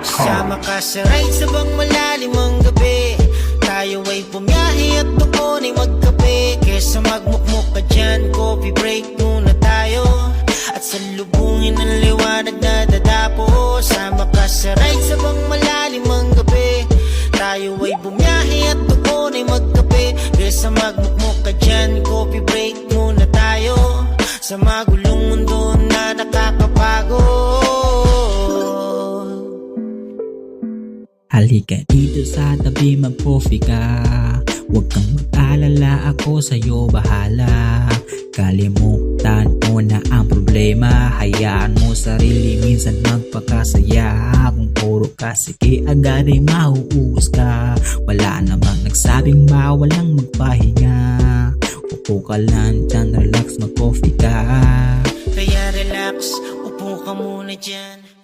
Sama ka sa ride sa bang malalim ang gabi. Tayo ay bumiyahe at doon ay magkape. Kesa magmukmuk ka dyan, coffee break muna tayo. At salubungin ang liwanag na dadapo. Sama ka sa ride sa bang malalim ang gabi. Tayo ay bumiyahe at doon ay magkape. Kesa magmukmuk ka dyan, coffee break muna tayo. Sa magulong mundo na nakakapagod. Halika dito sa tabi, mag-coffee ka. Huwag kang mag-alala, ako sa'yo bahala. Kalimutan mo na ang problema. Hayaan mo sarili minsan magpakasaya. Kung puro ka, sige agad ay mauubos ka. Wala namang nagsabing walang magpahinga. Upo ka lang dyan, relax, mag-coffee ka. Kaya relax, upo ka muna dyan.